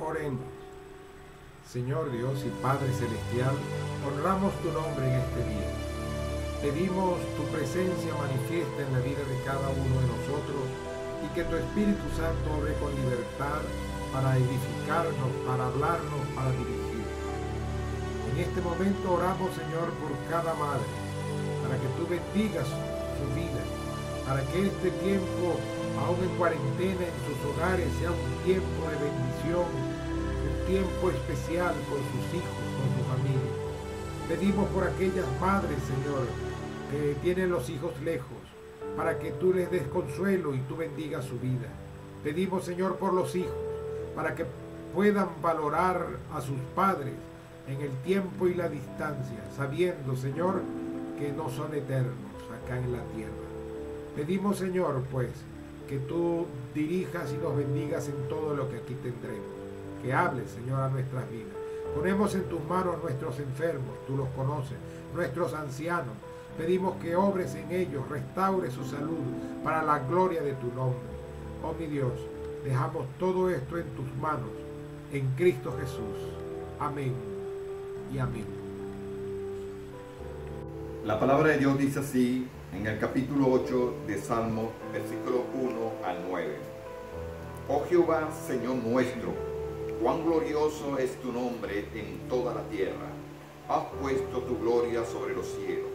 Oremos. Señor Dios y Padre Celestial, honramos tu nombre en este día. Pedimos tu presencia manifiesta en la vida de cada uno de nosotros y que tu Espíritu Santo obre con libertad para edificarnos, para hablarnos, para dirigir. En este momento oramos, Señor, por cada madre, para que tú bendigas su vida, para que este tiempo, aún en cuarentena, en sus hogares, sea un tiempo de bendición, un tiempo especial con sus hijos, con su familia. Pedimos por aquellas madres, Señor, que tienen los hijos lejos, para que tú les des consuelo y tú bendigas su vida. Pedimos, Señor, por los hijos, para que puedan valorar a sus padres en el tiempo y la distancia, sabiendo, Señor, que no son eternos acá en la tierra. Pedimos, Señor, pues, que tú dirijas y nos bendigas en todo lo que aquí tendremos. Que hables, Señor, a nuestras vidas. Ponemos en tus manos nuestros enfermos, tú los conoces, nuestros ancianos. Pedimos que obres en ellos, restaure su salud para la gloria de tu nombre. Oh mi Dios, dejamos todo esto en tus manos, en Cristo Jesús. Amén y amén. La palabra de Dios dice así en el capítulo 8 de Salmos, versículos 1 al 9. Oh Jehová, Señor nuestro, cuán glorioso es tu nombre en toda la tierra. Has puesto tu gloria sobre los cielos.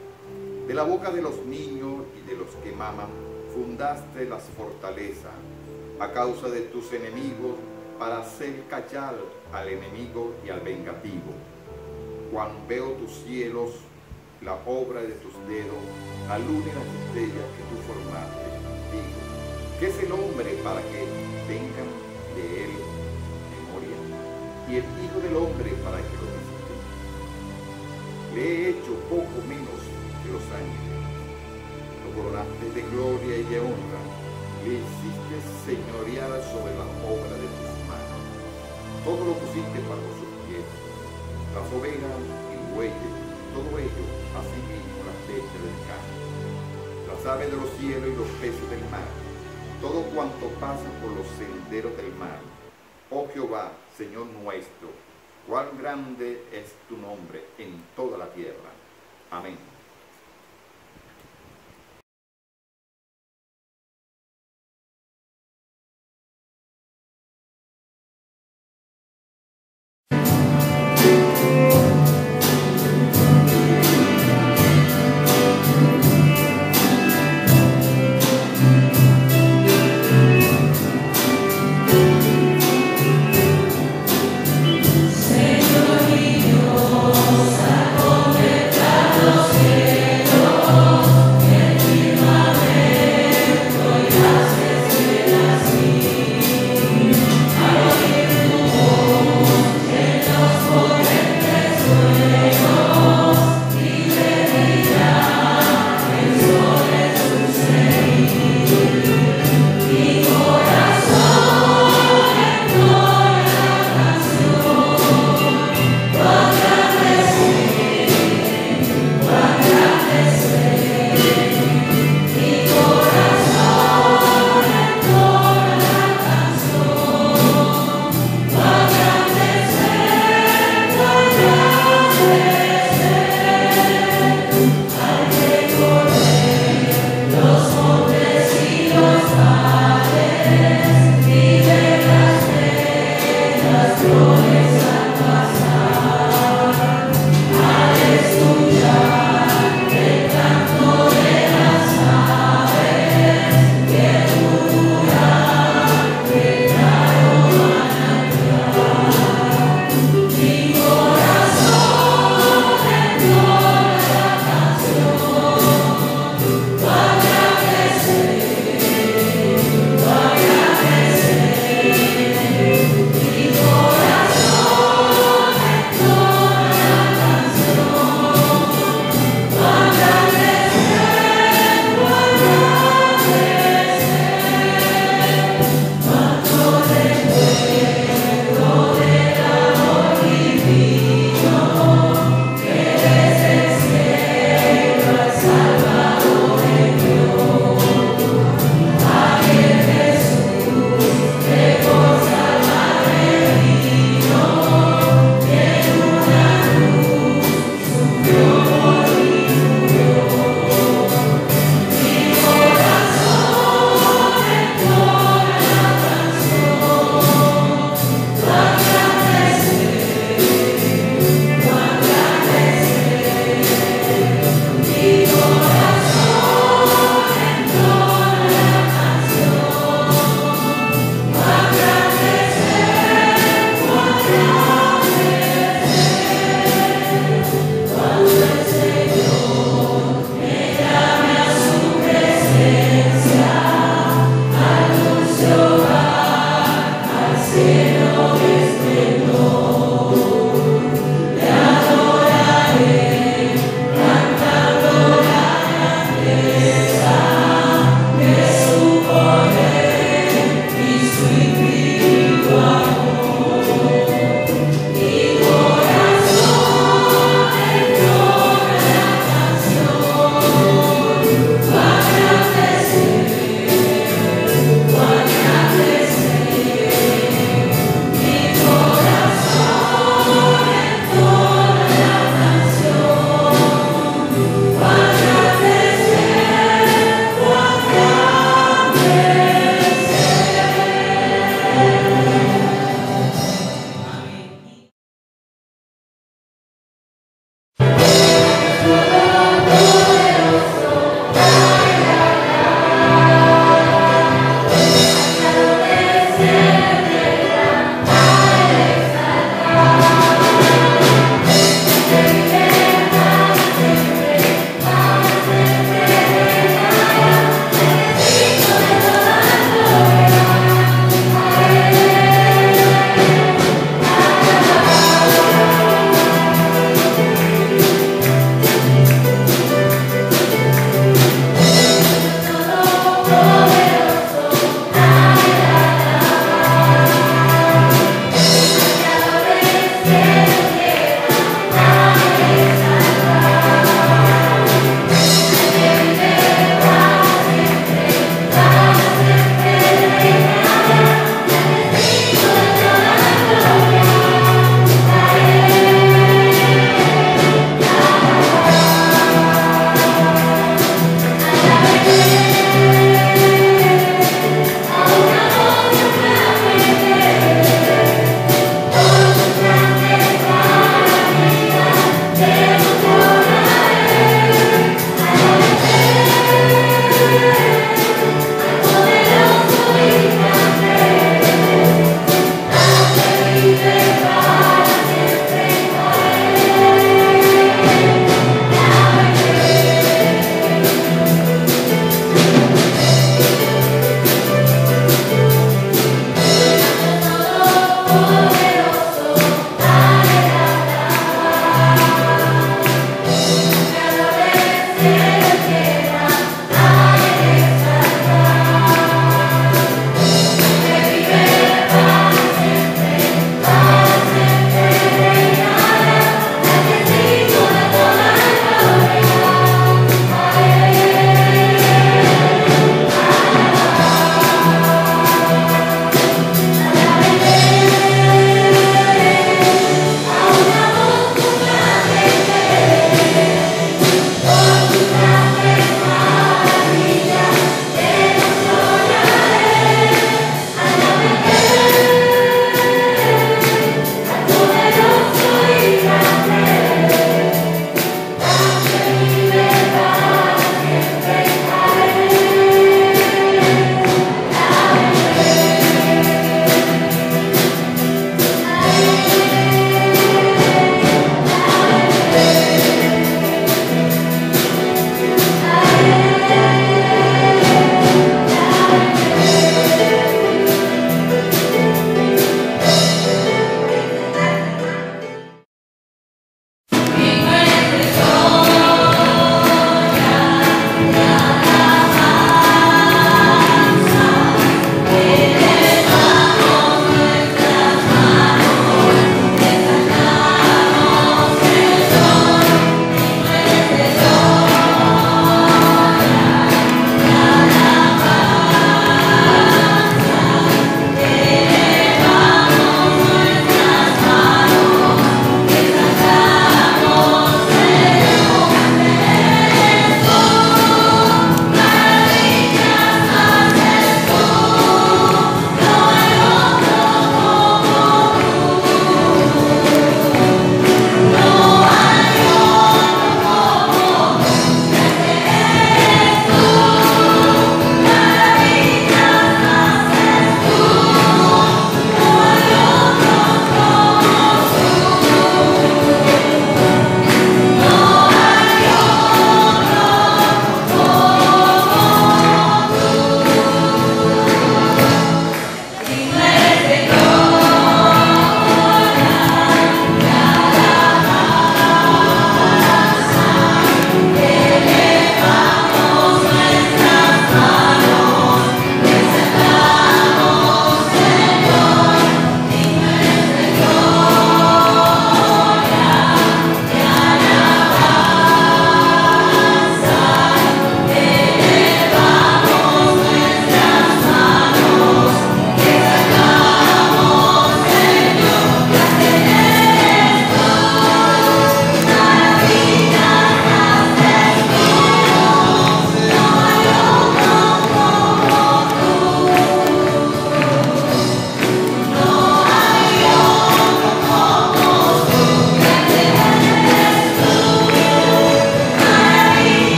De la boca de los niños y de los que maman, fundaste las fortalezas, a causa de tus enemigos, para hacer callar al enemigo y al vengativo. Cuando veo tus cielos, la obra de tus dedos, la luna y las estrellas que tú formaste, digo, ¿qué es el hombre para que tengan de él memoria? Y el hijo del hombre para que lo visite. Le he hecho poco menos que los ángeles. Lo coronaste de gloria y de honra. Le hiciste señorear sobre la obra de tus manos. Todo lo pusiste bajo sus pies. Las ovejas y bueyes, todo ello, así mismo las bestias del campo, las aves de los cielos y los peces del mar, todo cuanto pasa por los senderos del mar. Oh Jehová, Señor nuestro, cuán grande es tu nombre en toda la tierra. Amén. Los hombres y los padres.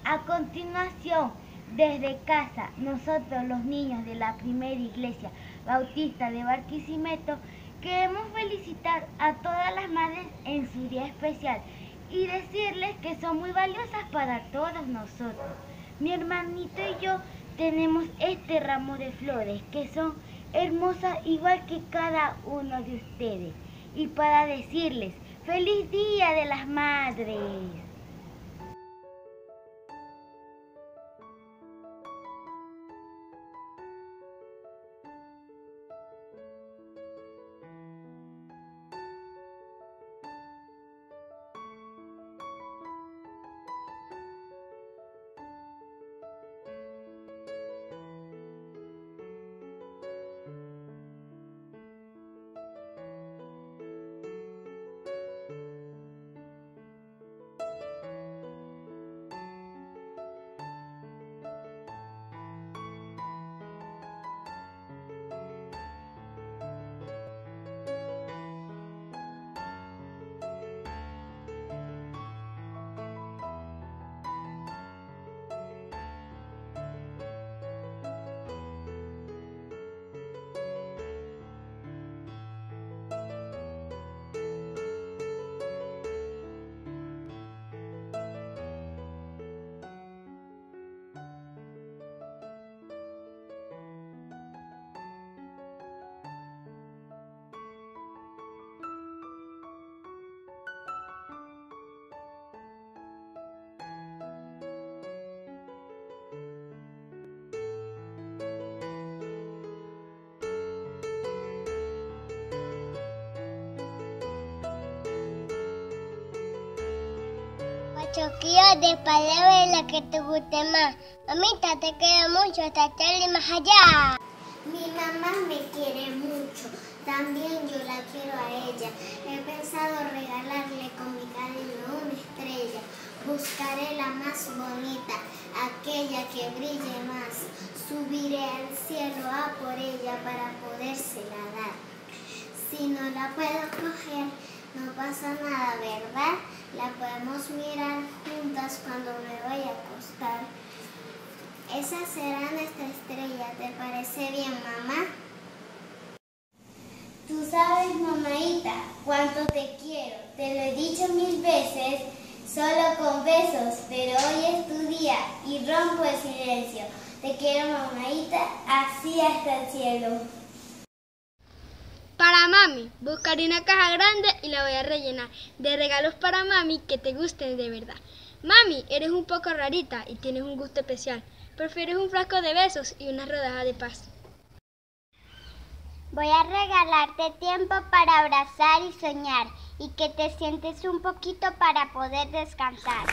A continuación, desde casa, nosotros los niños de la primera iglesia bautista de Barquisimeto queremos felicitar a todas las madres en su día especial y decirles que son muy valiosas para todos nosotros. Mi hermanito y yo tenemos este ramo de flores que son hermosas igual que cada uno de ustedes. Y para decirles, ¡feliz Día de las Madres! choquillo de palabras la que te guste más. Mamita, te quiero mucho, hasta y más allá. Mi mamá me quiere mucho, también yo la quiero a ella. He pensado regalarle con mi cariño una estrella. Buscaré la más bonita, aquella que brille más. Subiré al cielo a por ella para podérsela dar. Si no la puedo coger, no pasa nada, ¿verdad? La podemos mirar juntas cuando me vaya a acostar. Esa será nuestra estrella, ¿te parece bien, mamá? Tú sabes, mamaita, cuánto te quiero. Te lo he dicho 1000 veces, solo con besos, pero hoy es tu día y rompo el silencio. Te quiero, mamaita, así hasta el cielo. Para mami, buscaré una caja grande y la voy a rellenar de regalos para mami que te gusten de verdad. Mami, eres un poco rarita y tienes un gusto especial. Prefieres un frasco de besos y una rodaja de paz. Voy a regalarte tiempo para abrazar y soñar y que te sientes un poquito para poder descansar.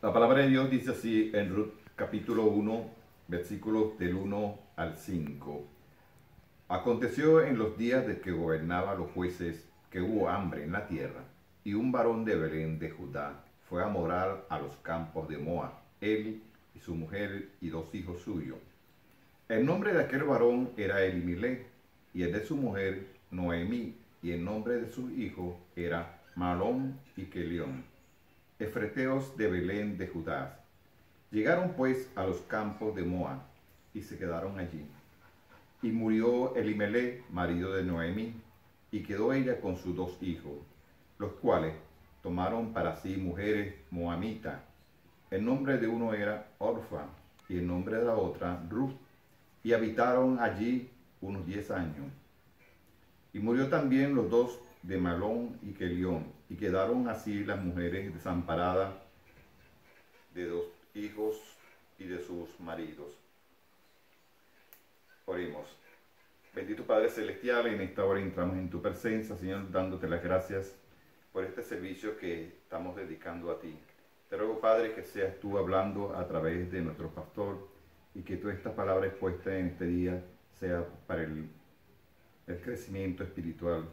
La palabra de Dios dice así en Ruth capítulo 1, versículos del 1 al 5. Aconteció en los días de que gobernaban los jueces que hubo hambre en la tierra, y un varón de Belén de Judá fue a morar a los campos de Moab, él y su mujer y 2 hijos suyos. El nombre de aquel varón era Elimelech, y el de su mujer Noemí, y el nombre de sus hijos era Malón y Kelión, efreteos de Belén de Judá. Llegaron pues a los campos de Moab, y se quedaron allí. Y murió Elimelech, marido de Noemí, y quedó ella con sus 2 hijos, los cuales tomaron para sí mujeres moamitas. El nombre de uno era Orfa, y el nombre de la otra Ruth, y habitaron allí unos 10 años. Y murió también los 2 de Malón y Kelión, y quedaron así las mujeres desamparadas de 2 hijos y de sus maridos. Oremos. Bendito Padre Celestial, en esta hora entramos en tu presencia, Señor, dándote las gracias por este servicio que estamos dedicando a ti. Te ruego, Padre, que seas tú hablando a través de nuestro pastor y que toda esta palabra expuesta en este día sea para el crecimiento espiritual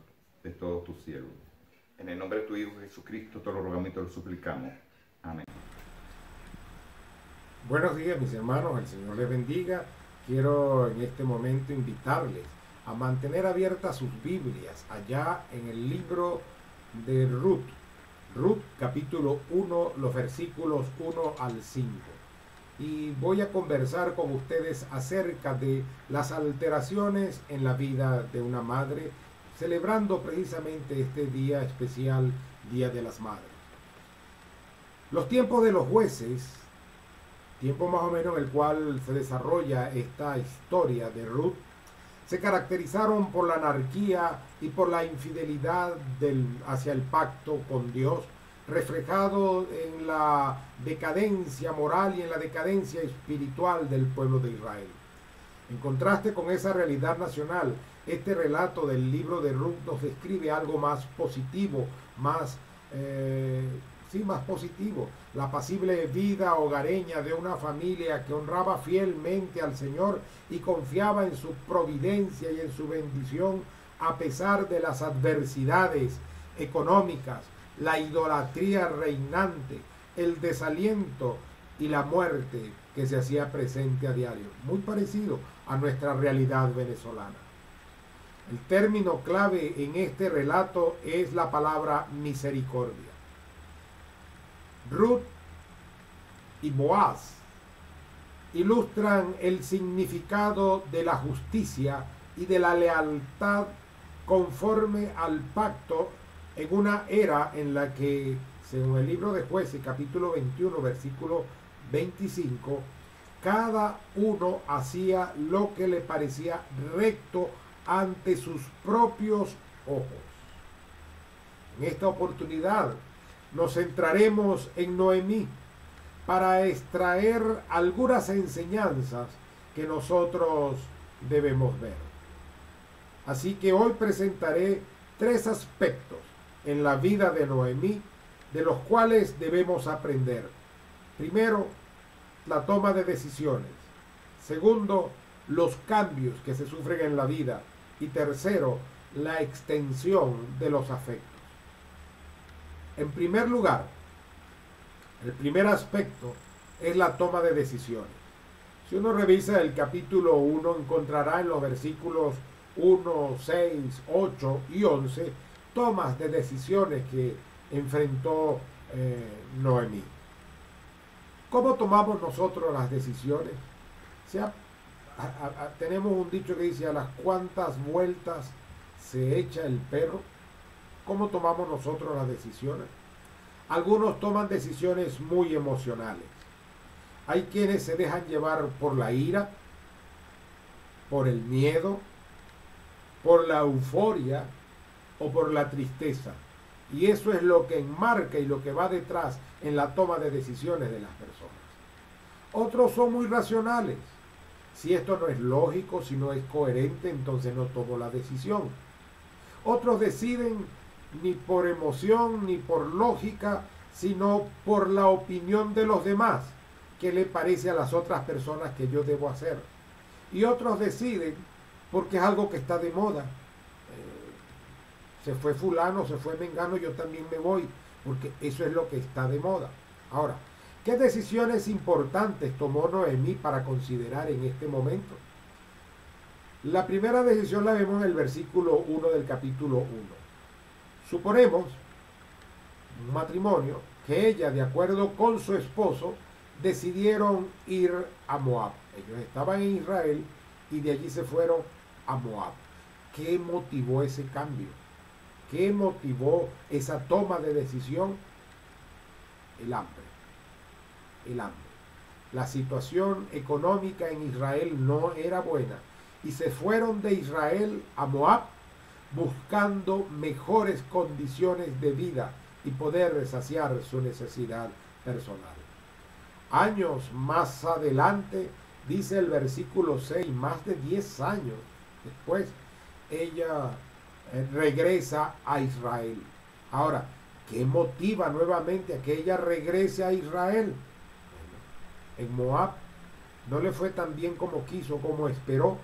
de todos tus siervos. En el nombre de tu Hijo Jesucristo te lo rogamos y te lo suplicamos. Amén. Buenos días, mis hermanos, el Señor les bendiga. Quiero en este momento invitarles a mantener abiertas sus Biblias allá en el libro de Ruth. Ruth capítulo 1, los versículos 1 al 5. Y voy a conversar con ustedes acerca de las alteraciones en la vida de una madre, celebrando precisamente este día especial, Día de las Madres. Los tiempos de los jueces, tiempo más o menos en el cual se desarrolla esta historia de Ruth, se caracterizaron por la anarquía y por la infidelidad hacia el pacto con Dios, reflejado en la decadencia moral y en la decadencia espiritual del pueblo de Israel. En contraste con esa realidad nacional, este relato del libro de Ruth nos describe algo más positivo, más positivo, la apacible vida hogareña de una familia que honraba fielmente al Señor y confiaba en su providencia y en su bendición a pesar de las adversidades económicas, la idolatría reinante, el desaliento y la muerte que se hacía presente a diario, muy parecido a nuestra realidad venezolana. El término clave en este relato es la palabra misericordia. Ruth y Boaz ilustran el significado de la justicia y de la lealtad conforme al pacto en una era en la que, según el libro de Jueces, capítulo 21, versículo 25, cada uno hacía lo que le parecía recto ante sus propios ojos. En esta oportunidad nos centraremos en Noemí para extraer algunas enseñanzas que nosotros debemos ver. Así que hoy presentaré 3 aspectos en la vida de Noemí de los cuales debemos aprender. Primero, la toma de decisiones. Segundo, los cambios que se sufren en la vida. Y tercero, la extensión de los afectos. En primer lugar, el primer aspecto es la toma de decisiones. Si uno revisa el capítulo 1, encontrará en los versículos 1, 6, 8 y 11 tomas de decisiones que enfrentó Noemí. ¿Cómo tomamos nosotros las decisiones? Tenemos un dicho que dice: a las cuantas vueltas se echa el perro. ¿Cómo tomamos nosotros las decisiones? Algunos toman decisiones muy emocionales. Hay quienes se dejan llevar por la ira, por el miedo, por la euforia o por la tristeza. Y eso es lo que enmarca y lo que va detrás en la toma de decisiones de las personas. Otros son muy racionales. Si esto no es lógico, si no es coherente, entonces no tomo la decisión. Otros deciden ni por emoción ni por lógica, sino por la opinión de los demás, qué le parece a las otras personas que yo debo hacer. Y otros deciden porque es algo que está de moda. Se fue fulano, se fue mengano, yo también me voy, porque eso es lo que está de moda. Ahora, ¿qué decisiones importantes tomó Noemí para considerar en este momento? La primera decisión la vemos en el versículo 1 del capítulo 1. Suponemos un matrimonio que ella, de acuerdo con su esposo, decidieron ir a Moab. Ellos estaban en Israel y de allí se fueron a Moab. ¿Qué motivó ese cambio? ¿Qué motivó esa toma de decisión? El hambre. El hambre. La situación económica en Israel no era buena y se fueron de Israel a Moab buscando mejores condiciones de vida y poder saciar su necesidad personal. Años más adelante, dice el versículo 6, más de 10 años después, ella regresa a Israel. Ahora, ¿qué motiva nuevamente a que ella regrese a Israel? En Moab no le fue tan bien como quiso, como esperó,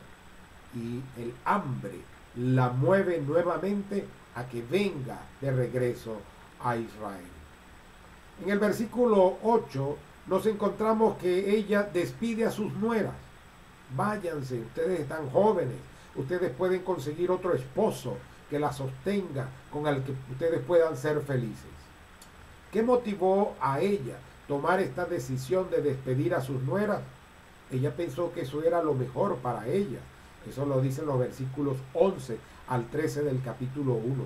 y el hambre la mueve nuevamente a que venga de regreso a Israel. En el versículo 8 nos encontramos que ella despide a sus nueras. Váyanse, ustedes están jóvenes, ustedes pueden conseguir otro esposo que la sostenga, con el que ustedes puedan ser felices. ¿Qué motivó a ella tomar esta decisión de despedir a sus nueras? Ella pensó que eso era lo mejor para ella. Eso lo dicen los versículos 11 al 13 del capítulo 1.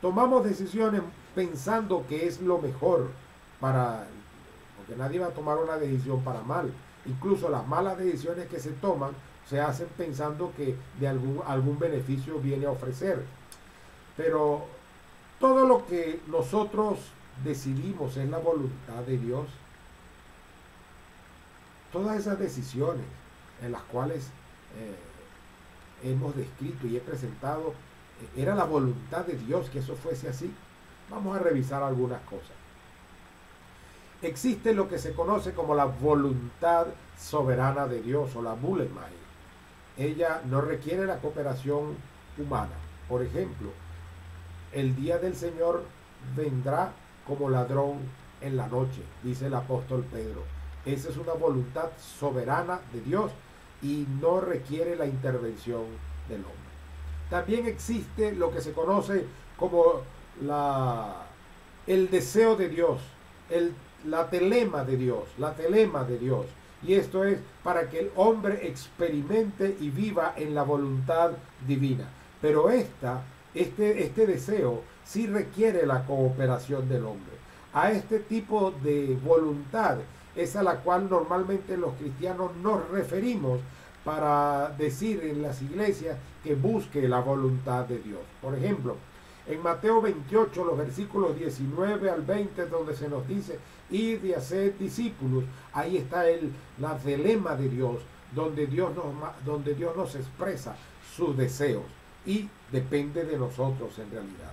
Tomamos decisiones pensando que es lo mejor porque nadie va a tomar una decisión para mal. Incluso las malas decisiones que se toman se hacen pensando que de algún beneficio viene a ofrecer. Pero todo lo que nosotros decidimos es la voluntad de Dios. Todas esas decisiones en las cuales hemos descrito y he presentado, era la voluntad de Dios que eso fuese así. Vamos a revisar algunas cosas. Existe lo que se conoce como la voluntad soberana de Dios o la Bulemai. Ella no requiere la cooperación humana. Por ejemplo, el día del Señor vendrá como ladrón en la noche, dice el apóstol Pedro. Esa es una voluntad soberana de Dios y no requiere la intervención del hombre. También existe lo que se conoce como el deseo de Dios, la telema de Dios. Y esto es para que el hombre experimente y viva en la voluntad divina. Pero este deseo sí requiere la cooperación del hombre. A este tipo de voluntad es a la cual normalmente los cristianos nos referimos para decir en las iglesias que busque la voluntad de Dios. Por ejemplo, en Mateo 28, los versículos 19 al 20, donde se nos dice, id y haced discípulos, ahí está la telema de Dios, donde Dios nos expresa sus deseos y depende de nosotros en realidad.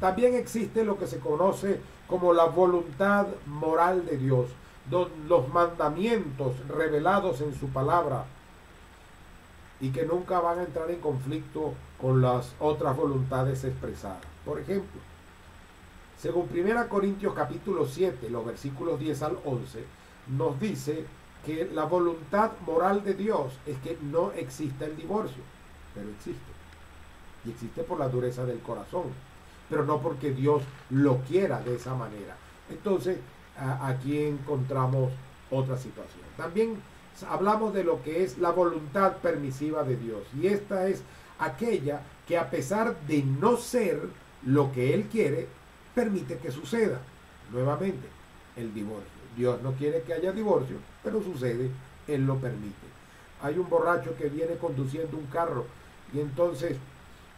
También existe lo que se conoce como la voluntad moral de Dios, los mandamientos revelados en su palabra y que nunca van a entrar en conflicto con las otras voluntades expresadas. Por ejemplo, según 1 Corintios capítulo 7, los versículos 10 al 11, nos dice que la voluntad moral de Dios es que no exista el divorcio, pero existe. Y existe por la dureza del corazón, pero no porque Dios lo quiera de esa manera. Entonces, aquí encontramos otra situación. También hablamos de lo que es la voluntad permisiva de Dios. Y esta es aquella que, a pesar de no ser lo que Él quiere, permite que suceda. Nuevamente, el divorcio. Dios no quiere que haya divorcio, pero sucede, Él lo permite. Hay un borracho que viene conduciendo un carro y entonces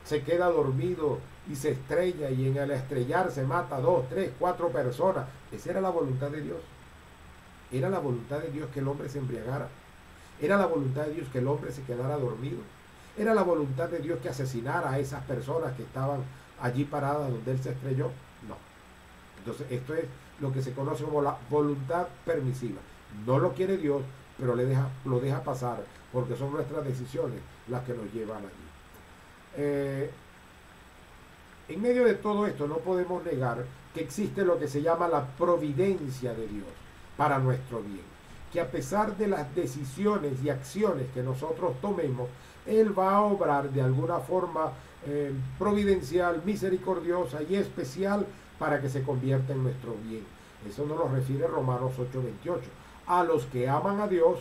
se queda dormido y se estrella, y en el estrellarse mata 2, 3, 4 personas. Esa era la voluntad de Dios. Era la voluntad de Dios que el hombre se embriagara. Era la voluntad de Dios que el hombre se quedara dormido. Era la voluntad de Dios que asesinara a esas personas que estaban allí paradas donde él se estrelló. No. Entonces esto es lo que se conoce como la voluntad permisiva. No lo quiere Dios, pero lo deja pasar, porque son nuestras decisiones las que nos llevan allí. En medio de todo esto no podemos negar que existe lo que se llama la providencia de Dios para nuestro bien, que a pesar de las decisiones y acciones que nosotros tomemos, Él va a obrar de alguna forma providencial, misericordiosa y especial para que se convierta en nuestro bien. Eso nos lo refiere Romanos 8:28. A los que aman a Dios,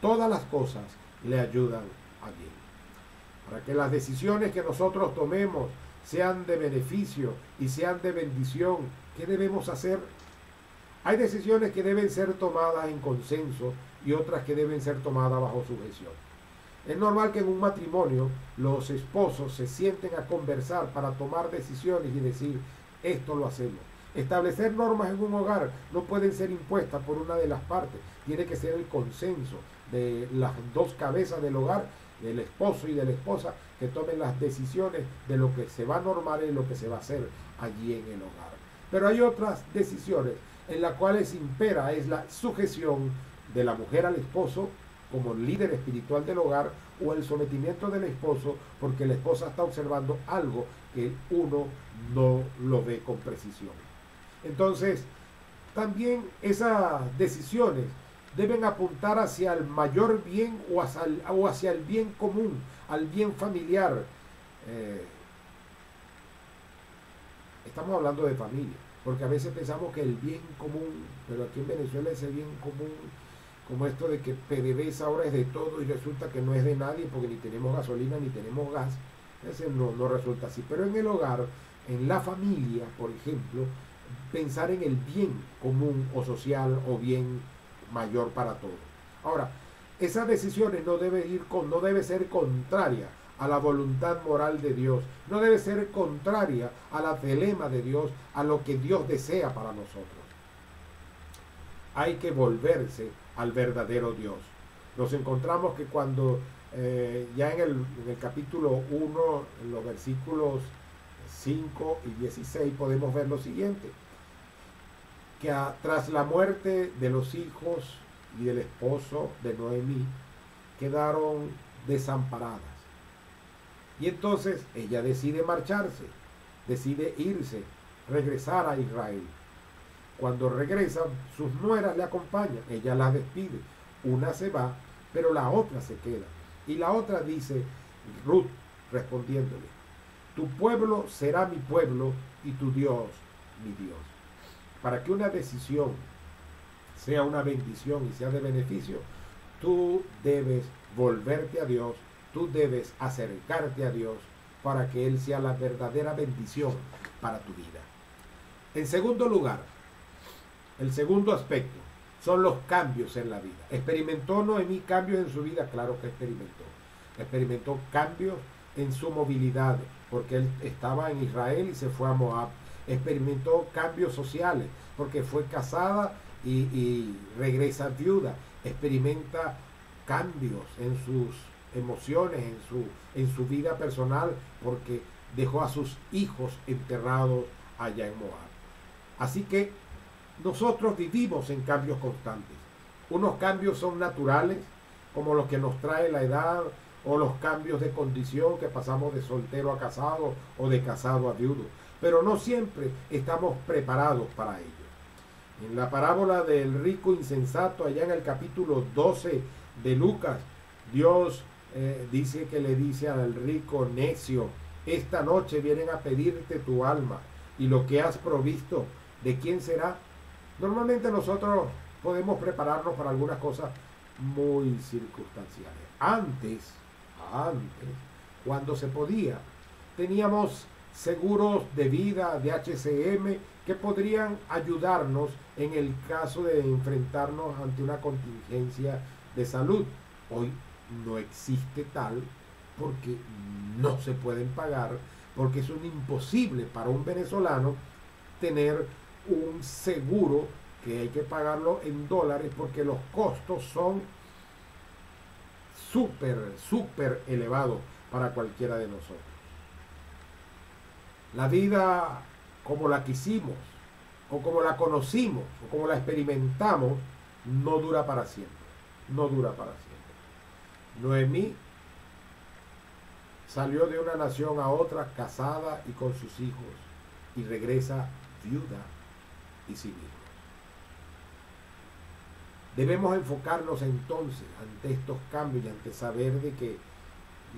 todas las cosas le ayudan a bien. Para que las decisiones que nosotros tomemos sean de beneficio y sean de bendición, ¿qué debemos hacer? Hay decisiones que deben ser tomadas en consenso y otras que deben ser tomadas bajo sujeción. Es normal que en un matrimonio los esposos se sienten a conversar para tomar decisiones y decir, esto lo hacemos. Establecer normas en un hogar no pueden ser impuestas por una de las partes. Tiene que ser el consenso de las dos cabezas del hogar, del esposo y de la esposa, que tomen las decisiones de lo que se va a normar y lo que se va a hacer allí en el hogar. Pero hay otras decisiones en las cuales impera es la sujeción de la mujer al esposo como líder espiritual del hogar, o el sometimiento del esposo porque la esposa está observando algo que uno no lo ve con precisión. Entonces, también esas decisiones deben apuntar hacia el mayor bien o hacia el bien común, al bien familiar. Estamos hablando de familia, porque a veces pensamos que el bien común, pero aquí en Venezuela ese bien común, como esto de que PDVSA ahora es de todo y resulta que no es de nadie porque ni tenemos gasolina ni tenemos gas, ese no resulta así. Pero en el hogar, en la familia, por ejemplo, pensar en el bien común o social o bien mayor para todos. Ahora, esas decisiones no debe ser contraria a la voluntad moral de Dios, no debe ser contraria a la telema de Dios, a lo que Dios desea para nosotros. Hay que volverse al verdadero Dios. Nos encontramos que cuando ya en el capítulo 1, en los versículos 5 y 16 podemos ver lo siguiente, que tras la muerte de los hijos y del esposo de Noemí, quedaron desamparadas. Y entonces ella decide marcharse, decide irse, regresar a Israel. Cuando regresan, sus nueras le acompañan, ella las despide. Una se va, pero la otra se queda. Y la otra dice, Ruth, respondiéndole, tu pueblo será mi pueblo y tu Dios mi Dios. Para que una decisión sea una bendición y sea de beneficio, tú debes volverte a Dios, tú debes acercarte a Dios para que Él sea la verdadera bendición para tu vida. En segundo lugar, el segundo aspecto son los cambios en la vida. ¿Experimentó Noemí cambios en su vida? Claro que experimentó. Experimentó cambios en su movilidad, porque él estaba en Israel y se fue a Moab. Experimentó cambios sociales, porque fue casada y regresa viuda. Experimenta cambios en sus emociones, en su vida personal, porque dejó a sus hijos enterrados allá en Moab. Así que nosotros vivimos en cambios constantes. Unos cambios son naturales, como los que nos trae la edad, o los cambios de condición que pasamos de soltero a casado o de casado a viudo. Pero no siempre estamos preparados para ello. En la parábola del rico insensato, allá en el capítulo 12 de Lucas, Dios dice que le dice al rico necio, esta noche vienen a pedirte tu alma, y lo que has provisto, ¿de quién será? Normalmente nosotros podemos prepararnos para algunas cosas muy circunstanciales. Antes, cuando se podía, teníamos seguros de vida de HCM que podrían ayudarnos en el caso de enfrentarnos ante una contingencia de salud. Hoy no existe tal porque no se pueden pagar, porque es un imposible para un venezolano tener un seguro que hay que pagarlo en dólares porque los costos son súper elevados para cualquiera de nosotros. La vida como la quisimos, o como la conocimos, o como la experimentamos, no dura para siempre. No dura para siempre. Noemí salió de una nación a otra, casada y con sus hijos, y regresa viuda y sin hijos. Debemos enfocarnos entonces ante estos cambios y ante saber de que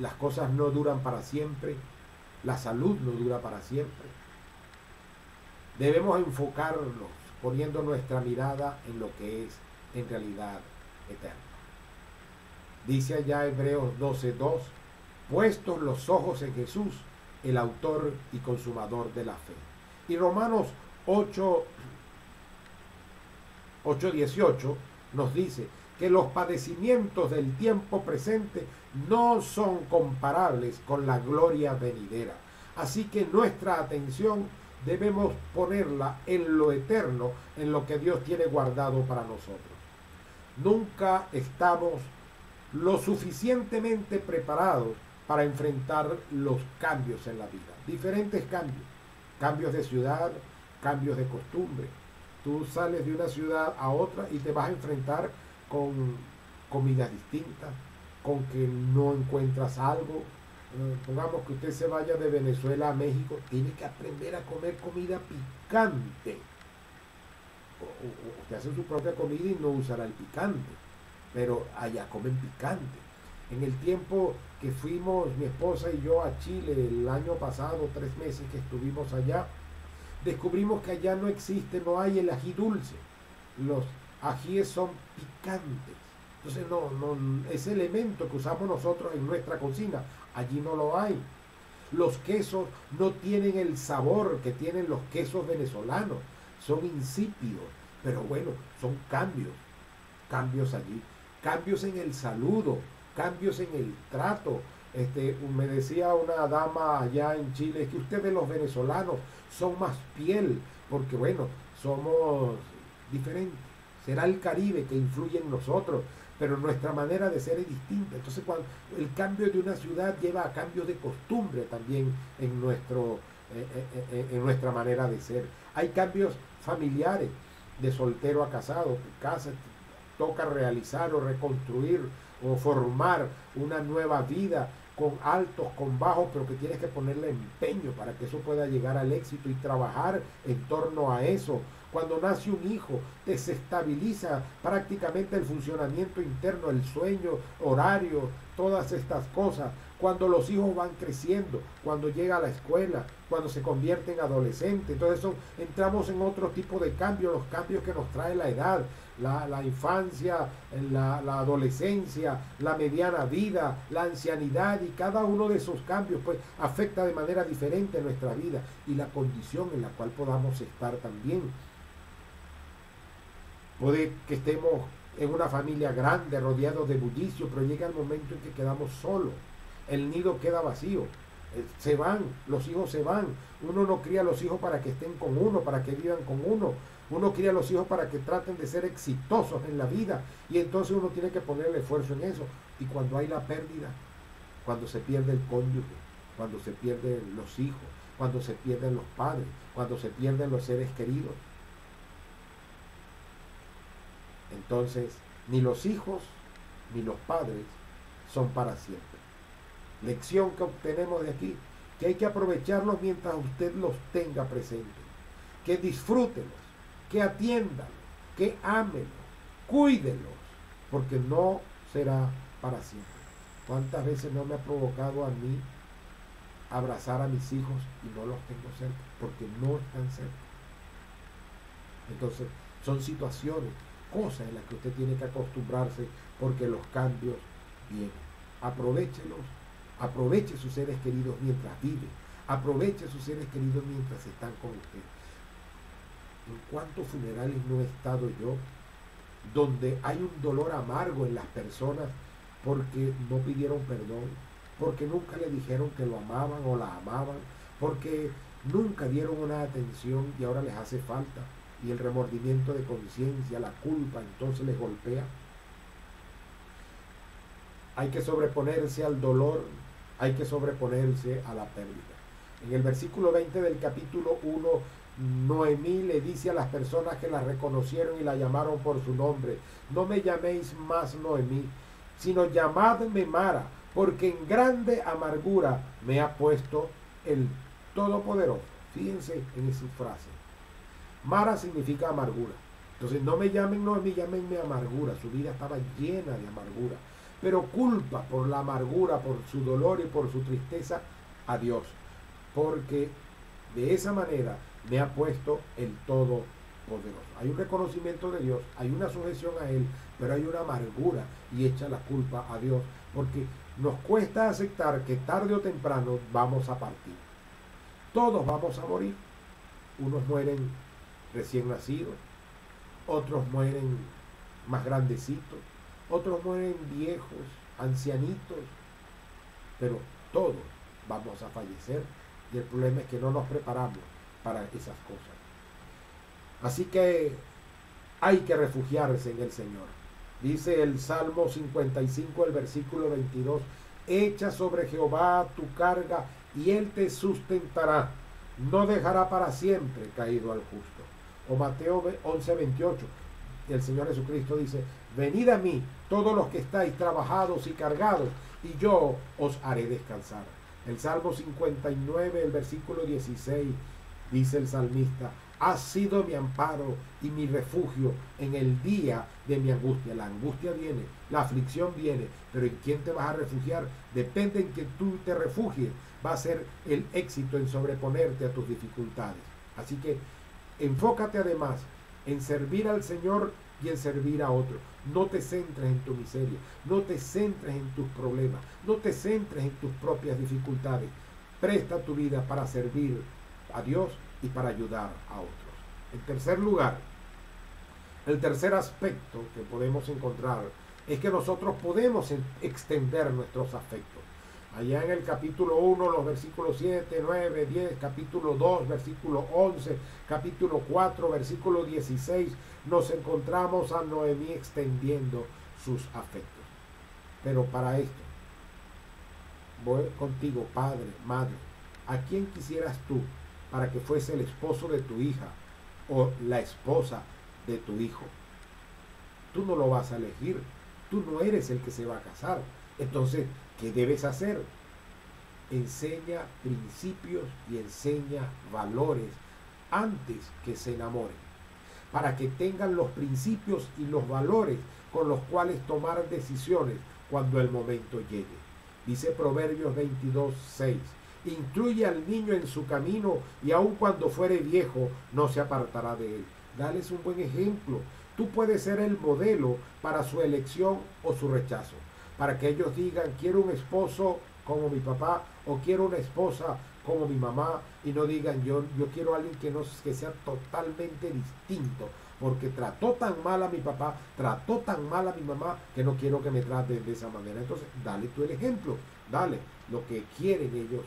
las cosas no duran para siempre, la salud no dura para siempre. Debemos enfocarnos poniendo nuestra mirada en lo que es en realidad eterno. Dice allá Hebreos 12:2, puestos los ojos en Jesús, el autor y consumador de la fe. Y Romanos 8:18 nos dice que los padecimientos del tiempo presente no son comparables con la gloria venidera. Así que nuestra atención debemos ponerla en lo eterno, en lo que Dios tiene guardado para nosotros. Nunca estamos lo suficientemente preparados para enfrentar los cambios en la vida. Diferentes cambios. Cambios de ciudad, cambios de costumbre. Tú sales de una ciudad a otra y te vas a enfrentar con comidas distintas, con que no encuentras algo. Pongamos que usted se vaya de Venezuela a México, tiene que aprender a comer comida picante. Usted hace su propia comida y no usará el picante, pero allá comen picante. En el tiempo que fuimos mi esposa y yo a Chile el año pasado, 3 meses que estuvimos allá, descubrimos que allá no existe, no hay el ají dulce. Los ajíes son picantes. Entonces ese elemento que usamos nosotros en nuestra cocina, allí no lo hay. Los quesos no tienen el sabor que tienen los quesos venezolanos, son insípidos, pero bueno, son cambios allí, cambios en el saludo, cambios en el trato. Me decía una dama allá en Chile que ustedes los venezolanos son más piel, porque bueno, somos diferentes. Será el Caribe que influye en nosotros, pero nuestra manera de ser es distinta. Entonces, cuando el cambio de una ciudad lleva a cambios de costumbre también en nuestra manera de ser. Hay cambios familiares, de soltero a casado. Casa toca realizar o reconstruir o formar una nueva vida con altos, con bajos, pero que tienes que ponerle empeño para que eso pueda llegar al éxito y trabajar en torno a eso. Cuando nace un hijo, desestabiliza prácticamente el funcionamiento interno, el sueño, horario, todas estas cosas. Cuando los hijos van creciendo, cuando llega a la escuela, cuando se convierte en adolescente. Entonces entramos en otro tipo de cambios, los cambios que nos trae la edad, la infancia, la adolescencia, la mediana vida, la ancianidad, y cada uno de esos cambios pues afecta de manera diferente nuestra vida y la condición en la cual podamos estar también. Puede que estemos en una familia grande, rodeados de bullicio, pero llega el momento en que quedamos solos. El nido queda vacío. Se van, los hijos se van. Uno no cría a los hijos para que estén con uno, para que vivan con uno. Uno cría a los hijos para que traten de ser exitosos en la vida. Y entonces uno tiene que ponerle esfuerzo en eso. Y cuando hay la pérdida, cuando se pierde el cónyuge, cuando se pierden los hijos, cuando se pierden los padres, cuando se pierden los seres queridos, entonces ni los hijos ni los padres son para siempre. Lección que obtenemos de aquí, que hay que aprovecharlos mientras usted los tenga presentes, que disfrútenlos, que atiéndanlos, que ámenlos, cuídenlos, porque no será para siempre. ¿Cuántas veces no me ha provocado a mí abrazar a mis hijos y no los tengo cerca? Porque no están cerca. Entonces son situaciones, cosas en las que usted tiene que acostumbrarse, porque los cambios vienen. Aprovéchelos, aproveche sus seres queridos mientras viven, aproveche sus seres queridos mientras están con usted. ¿En cuántos funerales no he estado yo donde hay un dolor amargo en las personas porque no pidieron perdón, porque nunca le dijeron que lo amaban o la amaban, porque nunca dieron una atención y ahora les hace falta? Y el remordimiento de conciencia, la culpa, entonces les golpea. Hay que sobreponerse al dolor, hay que sobreponerse a la pérdida. En el versículo 20 del capítulo 1, Noemí le dice a las personas que la reconocieron y la llamaron por su nombre: no me llaméis más Noemí, sino llamadme Mara, porque en grande amargura me ha puesto el Todopoderoso. Fíjense en esa frase. Mara significa amargura. Entonces no me llamen Noemí, llámenme amargura. Su vida estaba llena de amargura, pero culpa por la amargura, por su dolor y por su tristeza a Dios, porque de esa manera me ha puesto el Todopoderoso. Hay un reconocimiento de Dios, hay una sujeción a Él, pero hay una amargura y echa la culpa a Dios, porque nos cuesta aceptar que tarde o temprano vamos a partir. Todos vamos a morir. Unos mueren recién nacidos, otros mueren más grandecitos, otros mueren viejos, ancianitos, pero todos vamos a fallecer, y el problema es que no nos preparamos para esas cosas. Así que hay que refugiarse en el Señor. Dice el Salmo 55, el versículo 22: echa sobre Jehová tu carga y Él te sustentará, no dejará para siempre caído al justo. O Mateo 11, 28, el Señor Jesucristo dice: venid a mí todos los que estáis trabajados y cargados, y yo os haré descansar. El Salmo 59, el versículo 16, dice el salmista: has sido mi amparo y mi refugio en el día de mi angustia. La angustia viene, la aflicción viene, pero ¿en quién te vas a refugiar? Depende en que tú te refugies, va a ser el éxito en sobreponerte a tus dificultades. Así que enfócate además en servir al Señor y en servir a otros. No te centres en tu miseria, no te centres en tus problemas, no te centres en tus propias dificultades. Presta tu vida para servir a Dios y para ayudar a otros. En tercer lugar, el tercer aspecto que podemos encontrar es que nosotros podemos extender nuestros afectos. Allá en el capítulo 1, los versículos 7, 9, 10, capítulo 2, versículo 11, capítulo 4, versículo 16, nos encontramos a Noemí extendiendo sus afectos. Pero para esto, voy contigo, padre, madre, ¿a quién quisieras tú para que fuese el esposo de tu hija o la esposa de tu hijo? Tú no lo vas a elegir, tú no eres el que se va a casar. Entonces, ¿qué debes hacer? Enseña principios y enseña valores antes que se enamoren, para que tengan los principios y los valores con los cuales tomar decisiones cuando el momento llegue. Dice Proverbios 22, 6. Instruye al niño en su camino, y aun cuando fuere viejo no se apartará de él. Dales un buen ejemplo. Tú puedes ser el modelo para su elección o su rechazo, para que ellos digan: quiero un esposo como mi papá, o quiero una esposa como mi mamá, y no digan yo quiero a alguien que sea totalmente distinto, porque trató tan mal a mi papá, trató tan mal a mi mamá, que no quiero que me traten de esa manera. Entonces, dale tú el ejemplo, dale lo que quieren ellos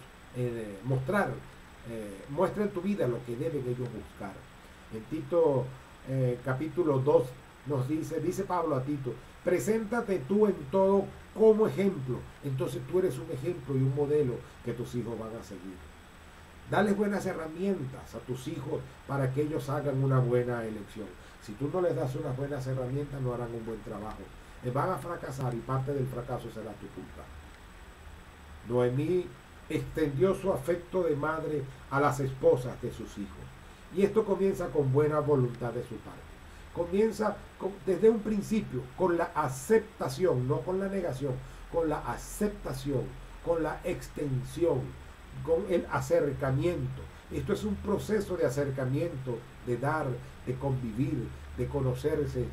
mostrar, muestra en tu vida lo que deben ellos buscar. En Tito capítulo 2 nos dice Pablo a Tito: preséntate tú en todo como ejemplo. Entonces tú eres un ejemplo y un modelo que tus hijos van a seguir. Dales buenas herramientas a tus hijos para que ellos hagan una buena elección. Si tú no les das unas buenas herramientas, no harán un buen trabajo. Van a fracasar, y parte del fracaso será tu culpa. Noemí extendió su afecto de madre a las esposas de sus hijos. Y esto comienza con buena voluntad de su parte. Comienza desde un principio con la aceptación, no con la negación, con la aceptación, con la extensión, con el acercamiento. Esto es un proceso de acercamiento, de dar, de convivir, de conocerse,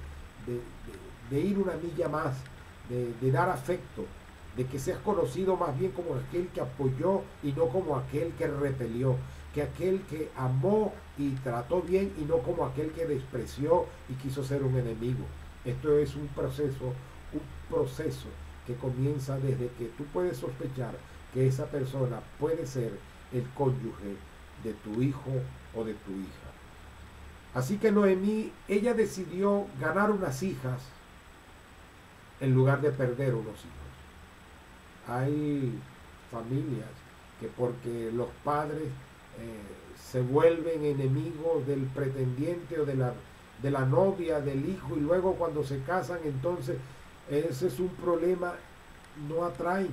de ir una milla más, de dar afecto, de que seas conocido más bien como aquel que apoyó y no como aquel que repelió, que aquel que amó y trató bien y no como aquel que despreció y quiso ser un enemigo. Esto es un proceso que comienza desde que tú puedes sospechar que esa persona puede ser el cónyuge de tu hijo o de tu hija. Así que Noemí, ella decidió ganar unas hijas en lugar de perder unos hijos. Hay familias que porque los padres se vuelven enemigos del pretendiente o de la novia, del hijo, y luego cuando se casan, entonces ese es un problema. No atraen,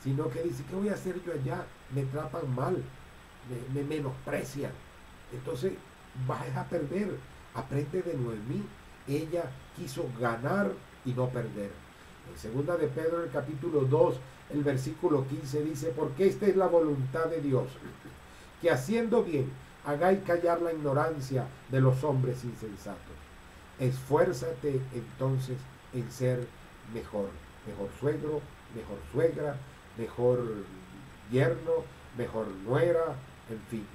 sino que dicen, ¿qué voy a hacer yo allá? Me tratan mal, me menosprecian. Entonces vas a perder. Aprende de Noemí. Ella quiso ganar y no perder. En segunda de Pedro, el capítulo 2, el versículo 15 dice, porque esta es la voluntad de Dios, que haciendo bien hagáis callar la ignorancia de los hombres insensatos. Esfuérzate entonces en ser mejor suegro, mejor suegra, mejor yerno, mejor nuera, en fin.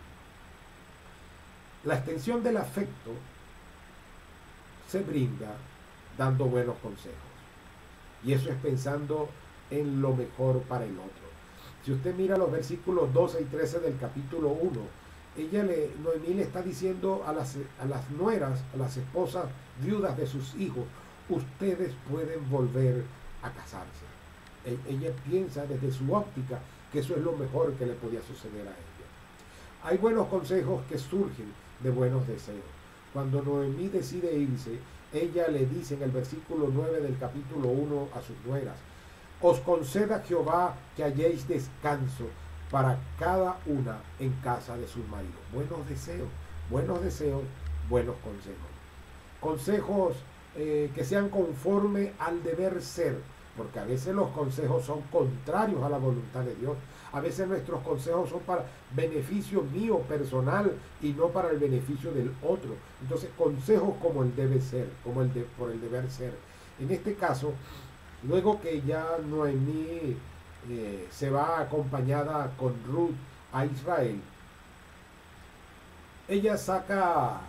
La extensión del afecto se brinda dando buenos consejos. Y eso es pensando en lo mejor para el otro. Si usted mira los versículos 12 y 13 del capítulo 1, Noemí le está diciendo a las nueras, a las esposas viudas de sus hijos, ustedes pueden volver a casarse. Ella piensa desde su óptica que eso es lo mejor que le podía suceder a ella. Hay buenos consejos que surgen de buenos deseos. Cuando Noemí decide irse, ella le dice en el versículo 9 del capítulo 1 a sus nueras, os conceda Jehová que halléis descanso para cada una en casa de sus maridos. Buenos deseos, buenos consejos. Consejos que sean conforme al deber ser, porque a veces los consejos son contrarios a la voluntad de Dios. A veces nuestros consejos son para beneficio mío personal y no para el beneficio del otro. Entonces, consejos como el debe ser, por el deber ser. En este caso, luego que ya Noemí se va acompañada con Ruth a Israel, ella saca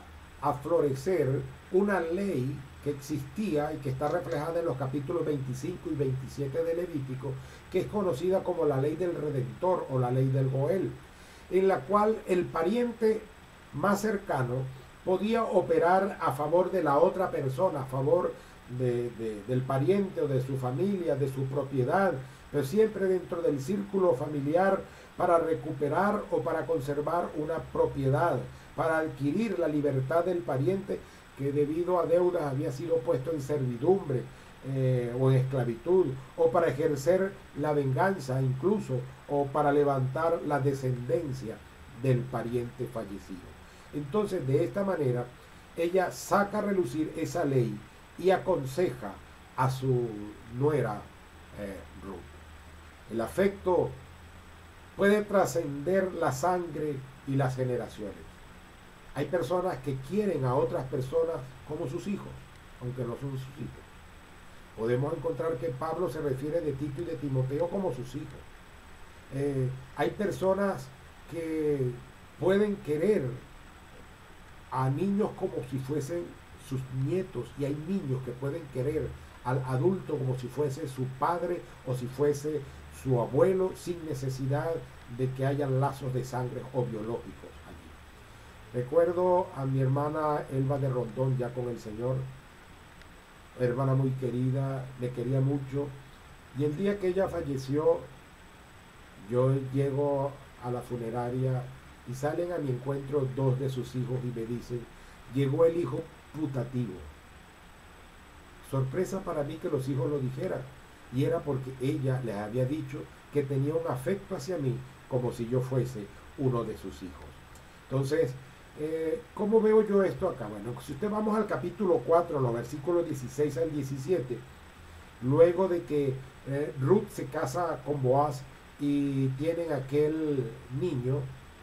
a florecer una ley que existía y que está reflejada en los capítulos 25 y 27 de Levítico, que es conocida como la ley del Redentor o la ley del Goel, en la cual el pariente más cercano podía operar a favor de la otra persona, a favor del pariente o de su familia, de su propiedad, pero siempre dentro del círculo familiar, para recuperar o para conservar una propiedad, para adquirir la libertad del pariente que debido a deudas había sido puesto en servidumbre o en esclavitud, o para ejercer la venganza incluso, o para levantar la descendencia del pariente fallecido. Entonces, de esta manera, ella saca a relucir esa ley y aconseja a su nuera Ruth. El afecto puede trascender la sangre y las generaciones. Hay personas que quieren a otras personas como sus hijos, aunque no son sus hijos. Podemos encontrar que Pablo se refiere de Tito y de Timoteo como sus hijos. Hay personas que pueden querer a niños como si fuesen sus nietos, y hay niños que pueden querer al adulto como si fuese su padre o si fuese su abuelo, sin necesidad de que haya lazos de sangre o biológicos allí. Recuerdo a mi hermana Elba de Rondón, ya con el Señor, hermana muy querida, me quería mucho, y el día que ella falleció, yo llego a la funeraria y salen a mi encuentro dos de sus hijos y me dicen, llegó el hijo putativo. Sorpresa para mí que los hijos lo dijeran, y era porque ella les había dicho que tenía un afecto hacia mí como si yo fuese uno de sus hijos. Entonces, ¿cómo veo yo esto acá? Bueno, si usted vamos al capítulo 4, los versículos 16 al 17, luego de que Ruth se casa con Boaz y tienen aquel niño,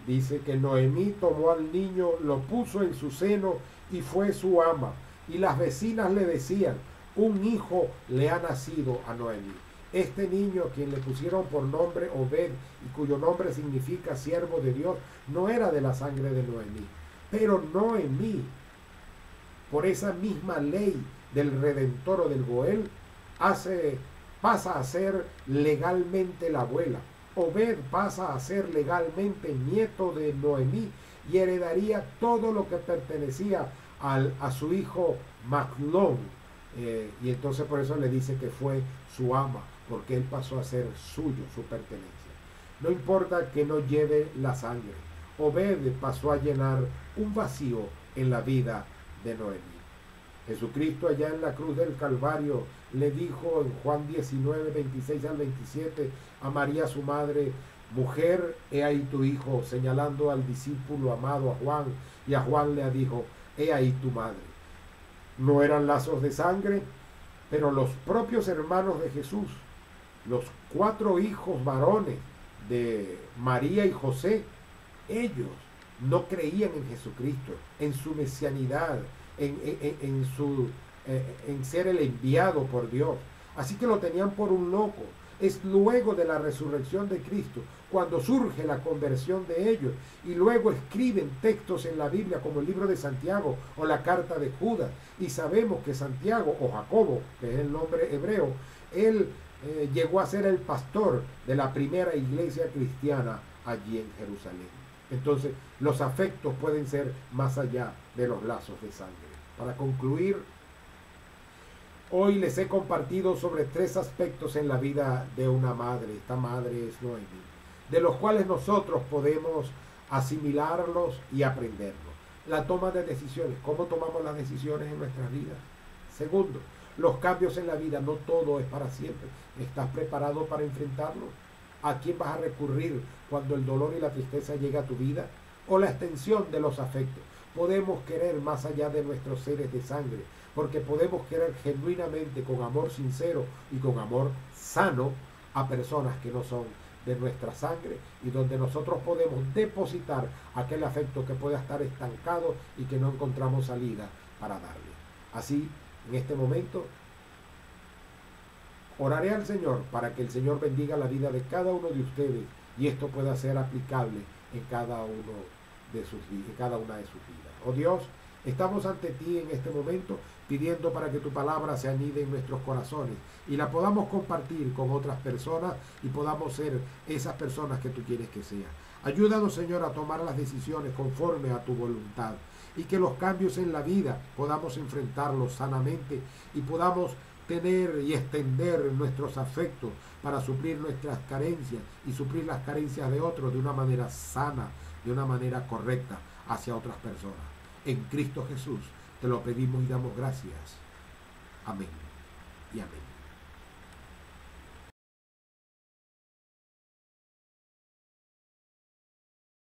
dice que Noemí tomó al niño, lo puso en su seno y fue su ama. Y las vecinas le decían, un hijo le ha nacido a Noemí. Este niño, quien le pusieron por nombre Obed y cuyo nombre significa siervo de Dios, no era de la sangre de Noemí. Pero Noemí, por esa misma ley del Redentor o del Goel, pasa a ser legalmente la abuela. Obed pasa a ser legalmente nieto de Noemí y heredaría todo lo que pertenecía a su hijo Maclón. Y entonces por eso le dice que fue su ama, porque él pasó a ser suyo, su pertenencia. no importa que no lleve la sangre. Obed pasó a llenar un vacío en la vida de Noemí. Jesucristo allá en la cruz del Calvario le dijo en Juan 19, 26 al 27 a María su madre: mujer, he ahí tu hijo, señalando al discípulo amado a Juan, y a Juan le dijo: he ahí tu madre. No eran lazos de sangre, pero los propios hermanos de Jesús, los 4 hijos varones de María y José, ellos no creían en Jesucristo, en su mesianidad, en ser el enviado por Dios. Así que lo tenían por un loco. Es luego de la resurrección de Cristo cuando surge la conversión de ellos, y luego escriben textos en la Biblia como el libro de Santiago o la carta de Judas, y sabemos que Santiago, o Jacobo, que es el nombre hebreo, él llegó a ser el pastor de la primera iglesia cristiana allí en Jerusalén. Entonces los afectos pueden ser más allá de los lazos de sangre. Para concluir, hoy les he compartido sobre 3 aspectos en la vida de una madre. Esta madre es Noemí, de los cuales nosotros podemos asimilarlos y aprenderlos. La toma de decisiones, cómo tomamos las decisiones en nuestras vidas. Segundo, los cambios en la vida, no todo es para siempre. ¿Estás preparado para enfrentarlo? ¿A quién vas a recurrir cuando el dolor y la tristeza llega a tu vida? O la extensión de los afectos. Podemos querer más allá de nuestros seres de sangre, porque podemos querer genuinamente, con amor sincero y con amor sano, a personas que no son de nuestra sangre, y donde nosotros podemos depositar aquel afecto que pueda estar estancado y que no encontramos salida para darle. Así, en este momento, oraré al Señor para que el Señor bendiga la vida de cada uno de ustedes, y esto pueda ser aplicable en cada una de sus vidas. Oh Dios, estamos ante ti en este momento pidiendo para que tu palabra se anide en nuestros corazones y la podamos compartir con otras personas y podamos ser esas personas que tú quieres que sean. Ayúdanos, Señor, a tomar las decisiones conforme a tu voluntad, y que los cambios en la vida podamos enfrentarlos sanamente y podamos tener y extender nuestros afectos para suplir nuestras carencias y suplir las carencias de otros de una manera sana, de una manera correcta hacia otras personas. En Cristo Jesús te lo pedimos y damos gracias. Amén y amén.